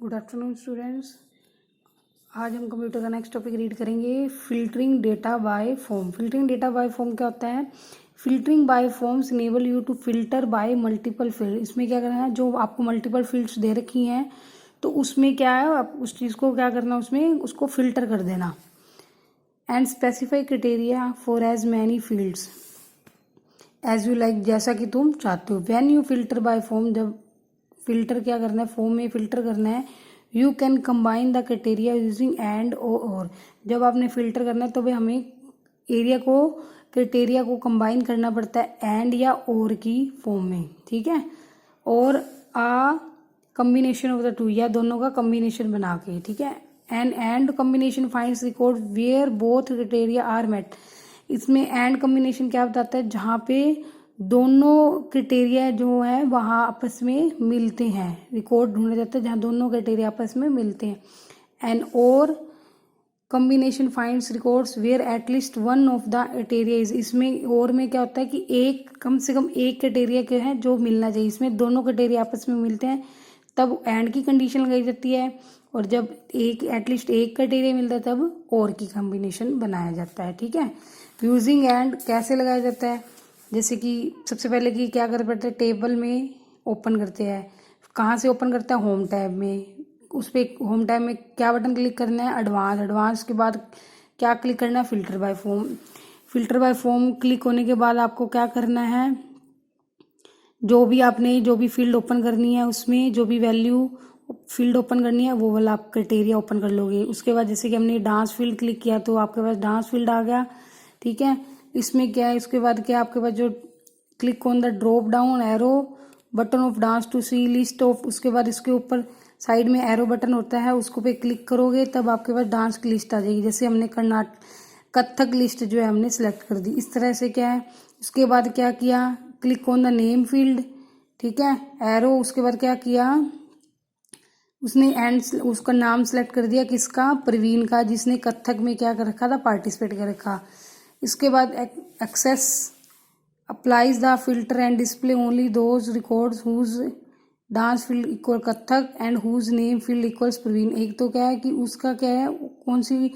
Good afternoon students. आज हम computer का नेक्स्ट टॉपिक रीड करेंगे, filtering data by form. Filtering data by form क्या होता है? Filtering by forms enable you to filter by multiple field. इसमें क्या करना है, जो आपको मल्टीपल फील्ड्स दे रखी हैं तो उसमें क्या है, आप उस चीज़ को क्या करना, उसमें उसको फिल्टर कर देना। And specify criteria for as many fields as you like, जैसा कि तुम चाहते हो। When you filter by form, जब फिल्टर क्या करना है, फॉर्म में फिल्टर करना है। You can combine the criteria using and और। जब आपने फिल्टर करना है तो भाई हमें एरिया को, क्राइटेरिया को कंबाइन करना पड़ता है एंड या और की फॉर्म में, ठीक है। और a combination of the two, या दोनों का कम्बिनेशन बना के, ठीक है। And combination finds record where both criteria are met. इसमें एंड कम्बिनेशन क्या बताता है, जहाँ पे दोनों क्राइटेरिया जो है वहाँ आपस में मिलते हैं। रिकॉर्ड ढूंढा जाता है जहाँ दोनों क्राइटेरिया आपस में मिलते हैं। एंड और combination finds records where at least one of the criteria is. इसमें और में क्या होता है कि एक, कम से कम एक क्राइटेरिया क्या है जो मिलना चाहिए। इसमें दोनों क्राइटेरिया आपस में मिलते हैं तब एंड की कंडीशन लगाई जाती है, और जब एक एटलीस्ट एक क्राइटेरिया मिलता है तब और की कॉम्बिनेशन बनाया जाता है, ठीक है। यूजिंग एंड कैसे लगाया जाता है, जैसे कि सबसे पहले कि क्या करना पड़ता है, टेबल में ओपन करते हैं। कहाँ से ओपन करता है? होम टैब में। उस पर होम टैब में क्या बटन क्लिक करना है? एडवांस के बाद क्या क्लिक करना है? Filter by form. Filter by form click होने के बाद आपको क्या करना है, जो भी फील्ड ओपन करनी है उसमें जो भी वैल्यू फील्ड ओपन करनी है वो वाला आप क्राइटेरिया ओपन कर लोगे। उसके बाद जैसे कि हमने डांस फील्ड क्लिक किया तो आपके पास डांस फील्ड आ गया, ठीक है। इसमें क्या है, उसके बाद क्या आपके पास जो click on the drop down arrow button of dance to see list of, उसके बाद इसके ऊपर साइड में एरो बटन होता है, उसको पे क्लिक करोगे तब आपके पास डांस की लिस्ट आ जाएगी। जैसे हमने कथक लिस्ट जो है हमने सेलेक्ट कर दी, इस तरह से क्या है। उसके बाद क्या किया, click on the name field, ठीक है, एरो। उसके बाद क्या किया, उसने एंड उसका नाम सेलेक्ट कर दिया, किसका? प्रवीण का, जिसने कथक में क्या कर रखा था, पार्टिसिपेट कर रखा। इसके बाद Access applies the filter and display only those records whose dance field equal Kathak and whose name field equals Praveen. एक तो क्या है कि उसका क्या है, कौन सी,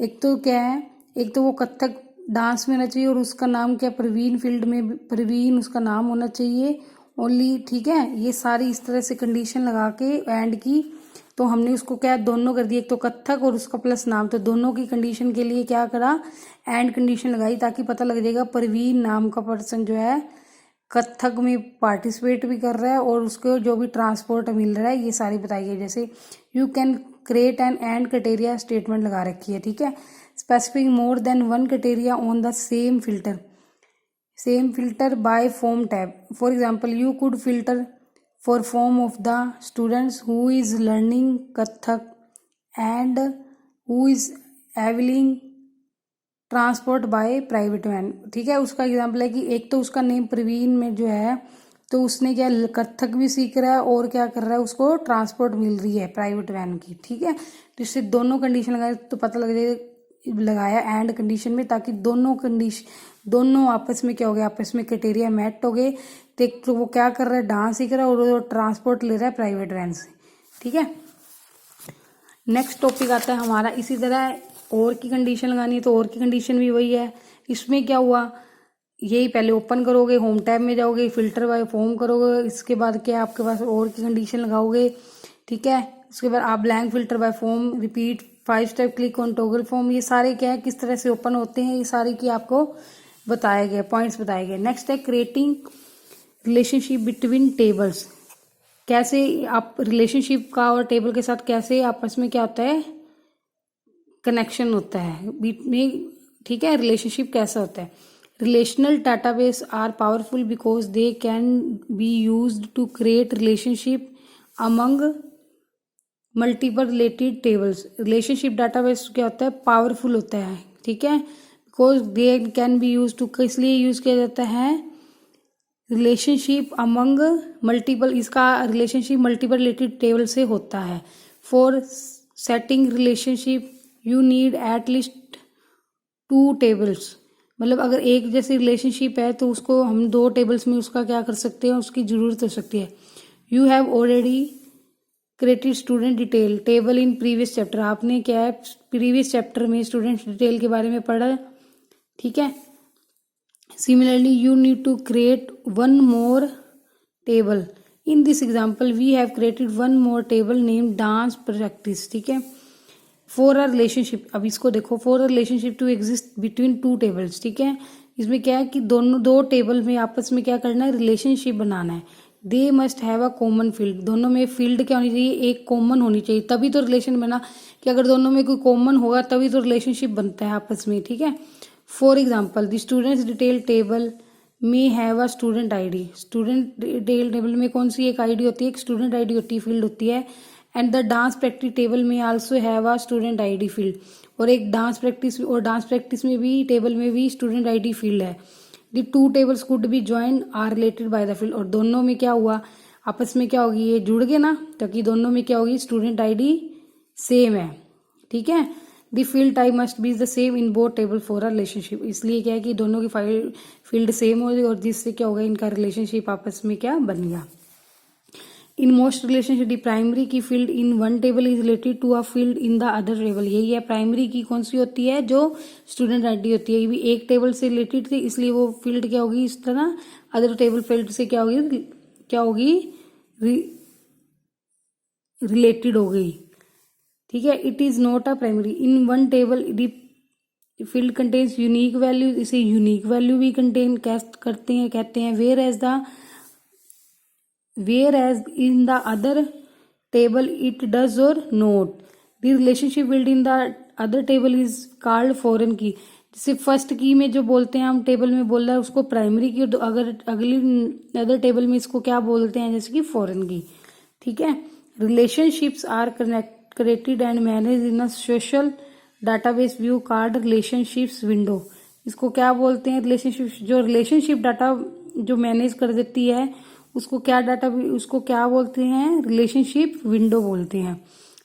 एक तो क्या है, एक तो वो कथक डांस में होना चाहिए और उसका नाम क्या, प्रवीण फील्ड में प्रवीण उसका नाम होना चाहिए ओनली, ठीक है। ये सारी इस तरह से कंडीशन लगा के एंड की, तो हमने उसको क्या दोनों कर दिया, एक तो कथक और उसका प्लस नाम, तो दोनों की कंडीशन के लिए क्या करा, एंड कंडीशन लगाई, ताकि पता लग जाएगा प्रवीण नाम का पर्सन जो है कथक में पार्टिसिपेट भी कर रहा है और उसको जो भी ट्रांसपोर्ट मिल रहा है, ये सारी बताई है। जैसे you can create an and criteria statement लगा रखी है, ठीक है। Specific more than one criteria on the same filter by form tab. For example you could filter for form of the students who is learning Kathak and who is availing transport by private van, ठीक है। उसका example है कि एक तो उसका name Praveen में जो है, तो उसने क्या कथक भी सीख रहा है और क्या कर रहा है, उसको ट्रांसपोर्ट मिल रही है प्राइवेट वैन की, ठीक है। तो इससे दोनों कंडीशन लगाए तो पता लग जाएगा, लगाया एंड कंडीशन में, ताकि दोनों आपस में क्या हो गया, आपस में क्राइटेरिया मैट हो गए। तो वो क्या कर रहा है, डांस सीख रहा है और वो ट्रांसपोर्ट ले रहा है प्राइवेट वैन से, ठीक है। नेक्स्ट टॉपिक आता है हमारा, इसी तरह और की कंडीशन लगानी है तो और की कंडीशन भी वही है। इसमें क्या हुआ, यही पहले ओपन करोगे, होम टैब में जाओगे, फिल्टर बाय फॉर्म करोगे, इसके बाद क्या आपके पास और की कंडीशन लगाओगे, ठीक है। उसके बाद आप blank filter by form repeat 5 step click on toggle form, ये सारे क्या है, किस तरह से ओपन होते हैं, ये सारे की आपको बताए गए पॉइंट्स बताए गए। नेक्स्ट है क्रिएटिंग रिलेशनशिप बिटवीन टेबल्स। कैसे आप रिलेशनशिप का और टेबल के साथ कैसे आपस में क्या होता है, कनेक्शन होता है बीच में, ठीक है। रिलेशनशिप कैसा होता है, relational database are powerful because they can be used to create relationship among multiple related tables. Relationship database क्या होता है, पावरफुल होता है, ठीक है। Because they can be use to, इसलिए यूज किया जाता है रिलेशनशिप अमंग मल्टीपल, इसका रिलेशनशिप मल्टीपल रिलेटेड टेबल से होता है। For setting relationship you need at least 2 tables, मतलब अगर एक जैसी रिलेशनशिप है तो उसको हम 2 टेबल्स में उसका क्या कर सकते हैं, उसकी जरूरत हो सकती है। You have already created student detail table in previous chapter, आपने क्या है प्रीवियस चैप्टर में स्टूडेंट डिटेल के बारे में पढ़ा, ठीक है। Similarly you need to create one more table, in this example we have created one more table name dance practice, ठीक है। फॉर अ रिलेशनशिप, अब इसको देखो, for a relationship to exist between two tables, ठीक है। इसमें क्या है कि दोनों दो टेबल में आपस में क्या करना है, रिलेशनशिप बनाना है। They must have a common field, दोनों में फील्ड क्या होनी चाहिए, एक कॉमन होनी चाहिए, तभी तो रिलेशन बना, कि अगर दोनों में कोई कॉमन होगा तभी तो रिलेशनशिप बनता है आपस में, ठीक है। For example the students detail table में have a student ID, student detail table में कौन सी एक आईडी होती है, एक स्टूडेंट आईडी होती है, फील्ड होती है। And the dance practice table में also have a student ID field, और एक डांस प्रैक्टिस में भी टेबल में भी स्टूडेंट आईडी फील्ड है। The two tables could be join or related by the field, और दोनों में क्या हुआ, आपस में क्या होगी, ये जुड़ गए ना, ताकि दोनों में क्या होगी, स्टूडेंट आईडी सेम है, ठीक है। The field type must be the same in both table for a relationship, इसलिए क्या है कि दोनों की फील्ड सेम होगी, और जिससे क्या होगा, इनका रिलेशनशिप आपस में क्या बन गया। In most relationship the primary key field in one table is related to a field in the other table, यही है प्राइमरी की कौन सी होती है, जो स्टूडेंट आईडी होती है, ये भी एक टेबल से रिलेटेड थी, इसलिए वो फील्ड क्या होगी, इस तरह अदर टेबल फील्ड से क्या होगी रिलेटेड हो गई, ठीक है। It is not a primary in one table the field contains unique value, इसे यूनिक वैल्यू भी कंटेन करते हैं, कहते हैं। whereas in the other table it does or not, the relationship built in the other table is called foreign key, जैसे first की में जो बोलते हैं हम टेबल में बोल रहा है उसको प्राइमरी की, अगर अगली अदर टेबल में इसको क्या बोलते हैं, जैसे कि फॉरेन की, ठीक है। Relationships are created and manage in a social database view called relationships window, इसको क्या बोलते हैं, रिलेशनशिप, जो रिलेशनशिप डाटा जो मैनेज कर देती है उसको क्या बोलते हैं, रिलेशनशिप विंडो बोलते हैं।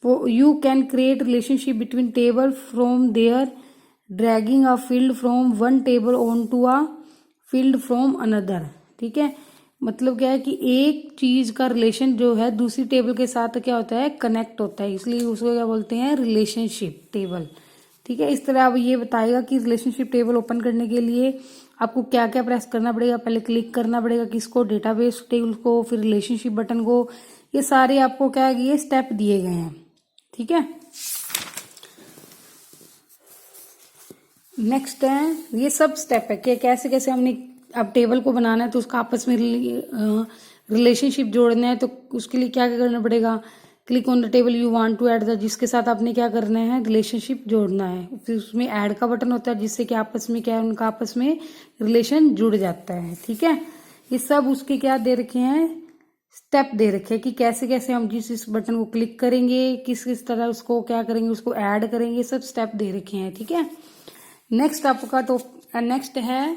वो you can create relationship between table from there dragging a field from one table on to a field from another, ठीक है। मतलब क्या है कि एक चीज का रिलेशन जो है दूसरी टेबल के साथ क्या होता है, कनेक्ट होता है, इसलिए उसको क्या बोलते हैं, रिलेशनशिप टेबल, ठीक है। इस तरह अब ये बताएगा कि रिलेशनशिप टेबल ओपन करने के लिए आपको क्या क्या प्रेस करना पड़ेगा, पहले क्लिक करना पड़ेगा किसको, डेटाबेस टेबल को, फिर रिलेशनशिप बटन को, ये सारे आपको क्या है, ये स्टेप दिए गए हैं, ठीक है। नेक्स्ट है, ये सब स्टेप है कि कैसे कैसे हमने अब टेबल को बनाना है, तो उसका आपस में रिलेशनशिप जोड़ना है, तो उसके लिए क्या क्या करना पड़ेगा, click on the table you want to add the, जिसके साथ आपने क्या करना है, रिलेशनशिप जोड़ना है, फिर उसमें ऐड का बटन होता है जिससे कि आपस में क्या है, उनका आपस में रिलेशन जुड़ जाता है, ठीक है। ये सब उसके क्या दे रखे हैं, स्टेप दे रखे हैं कि कैसे कैसे हम जिस बटन को क्लिक करेंगे, किस किस तरह उसको क्या करेंगे, उसको ऐड करेंगे, सब स्टेप दे रखे हैं, ठीक है। नेक्स्ट आपका तो नेक्स्ट है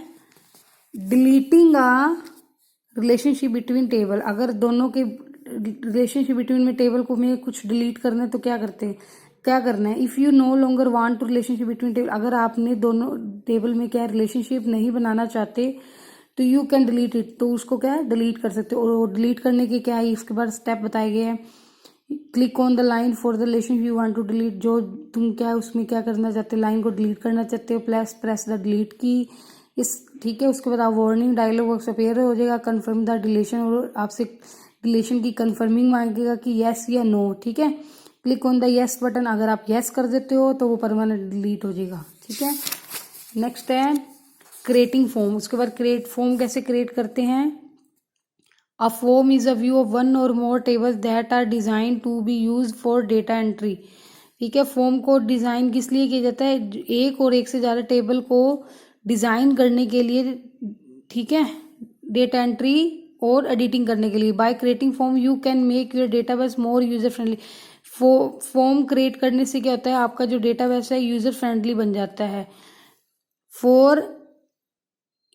deleting a relationship between table, अगर दोनों के रिलेशनशिप बिटवीन में टेबल को में कुछ डिलीट करना है तो क्या करना है, if you no longer want to relationship between table, अगर आपने दोनों टेबल में क्या रिलेशनशिप नहीं बनाना चाहते तो यू कैन डिलीट इट, तो उसको क्या डिलीट कर सकते हो। और डिलीट करने के क्या है, इसके बाद स्टेप बताए गए हैं। Click on the line for the relationship you want to delete, जो तुम क्या उसमें क्या करना चाहते हो, लाइन को डिलीट करना चाहते हो, प्रेस द डिलीट की, इस ठीक है। उसके बाद आप वार्निंग डायलॉग बॉक्स अपेयर हो जाएगा, कंफर्म द डिलीशन, और आपसे डिलीशन की कंफर्मिंग मांगेगा कि यस या नो, ठीक है। Click on the yes button, अगर आप यस कर देते हो तो वो परमानेंट डिलीट हो जाएगा, ठीक है। नेक्स्ट है क्रिएटिंग फॉर्म, उसके बाद क्रिएट फॉर्म कैसे क्रिएट करते हैं। A form is a view of one or more tables that are design to be use for data entry, ठीक है। फॉर्म को डिजाइन किस लिए किया जाता है, एक और एक से ज्यादा टेबल को डिजाइन करने के लिए, ठीक है, डेटा एंट्री और एडिटिंग करने के लिए। By creating form you can make your database more user friendly, form create करने से क्या होता है, आपका जो डेटाबेस है यूजर फ्रेंडली बन जाता है। For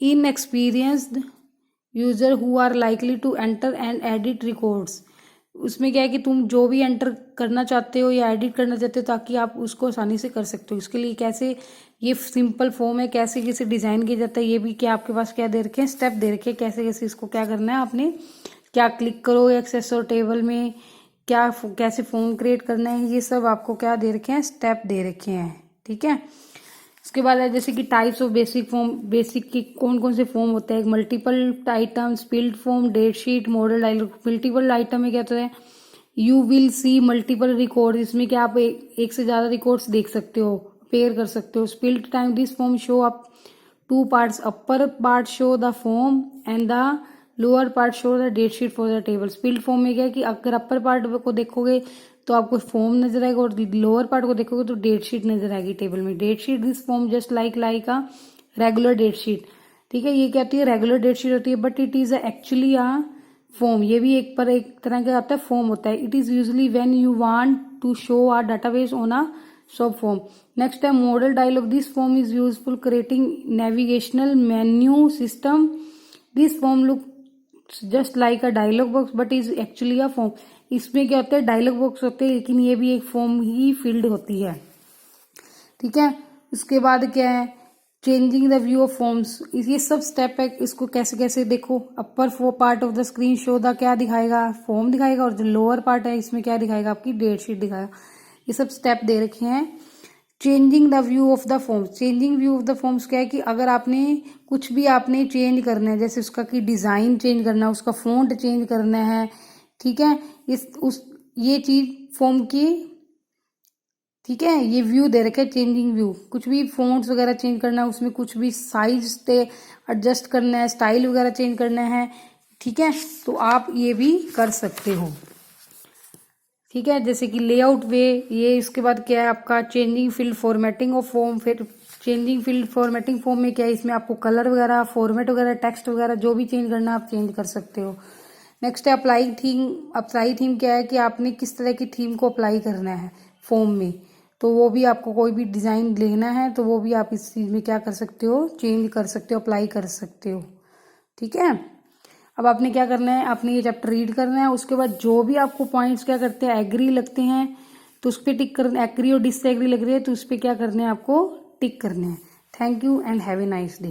inexperienced user who are likely to enter and edit records, उसमें क्या है कि तुम जो भी एंटर करना चाहते हो या एडिट करना चाहते हो ताकि आप उसको आसानी से कर सकते हो। इसके लिए कैसे ये सिंपल फॉर्म है, कैसे कैसे डिजाइन किया जाता है, ये भी क्या आपके पास क्या दे रखे हैं, स्टेप दे रखे हैं कैसे कैसे इसको क्या करना है। आपने क्या क्लिक करो एक्सेस और टेबल में, क्या कैसे फॉर्म क्रिएट करना है, ये सब आपको क्या दे रखे हैं, स्टेप दे रखे हैं। ठीक है, उसके बाद है जैसे कि types of basic form, basic की कौन कौन से फॉर्म होते हैं, multiple item, split form, datasheet, modal dialogue. Multiple item में क्या होता है, you will see multiple record, इसमें क्या आप एक से ज्यादा रिकॉर्ड्स देख सकते हो, पेयर कर सकते हो। Split time, this form show up two parts, upper part show the form and the lower part show the datasheet for the table. Split form में क्या है कि अगर अपर पार्ट को देखोगे तो आपको फॉर्म नजर आएगा और लोअर पार्ट को देखोगे तो डेट शीट नजर आएगी टेबल में। Datasheet, this form just like a regular datasheet. ठीक है, ये क्या होती है, रेगुलर डेट शीट होती है, but it is actually a form. ये भी एक पर एक तरह का आता है फॉर्म होता है। It is usually when you want to show a database on a sub form. Next है modal dialogue, this form is useful creating navigational menu system. This form look just like a dialogue box but is actually a form. इसमें क्या होता है, dialogue box होते हैं लेकिन ये भी एक फॉर्म ही फील्ड होती है। ठीक है, उसके बाद क्या है, changing the view of forms, ये सब स्टेप है। इसको कैसे कैसे देखो, upper part of the screen show the क्या दिखाएगा, फॉर्म दिखाएगा, और जो लोअर पार्ट है इसमें क्या दिखाएगा, आपकी डेट शीट दिखाएगा। ये सब स्टेप दे रखे हैं। Changing the view of the forms, changing view of the forms क्या है कि अगर आपने कुछ भी आपने चेंज करना है, जैसे उसका की डिजाइन चेंज करना है, उसका फॉन्ट चेंज करना है, ठीक है, ये चीज फॉर्म की, ठीक है, ये व्यू दे रखे चेंजिंग व्यू। कुछ भी फॉन्ट्स वगैरह चेंज करना है, उसमें कुछ भी साइज पे एडजस्ट करना है, स्टाइल वगैरह चेंज करना है, ठीक है, तो आप ये भी कर सकते हो। ठीक है, जैसे कि लेआउट वे, ये इसके बाद क्या है आपका changing field formatting of form. फिर चेंजिंग फील्ड फॉर्मेटिंग फॉर्म में क्या है, इसमें आपको कलर वगैरह, फॉर्मेट वगैरह, टेक्स्ट वगैरह जो भी चेंज करना है आप चेंज कर सकते हो। नेक्स्ट है अप्लाई थीम। अप्लाई थीम क्या है कि आपने किस तरह की थीम को अप्लाई करना है फॉर्म में, तो वो भी आपको कोई भी डिजाइन लेना है तो वो भी आप इस चीज में क्या कर सकते हो, चेंज कर सकते हो, अप्लाई कर सकते हो। ठीक है, अब आपने क्या करना है, आपने ये चैप्टर रीड करना है, उसके बाद जो भी आपको पॉइंट्स क्या करते हैं, एग्री लगते हैं तो उस पर टिक करना, एग्री और डिसएग्री लग रही है तो उस पर क्या करना है, आपको टिक करना है। Thank you and have a nice day.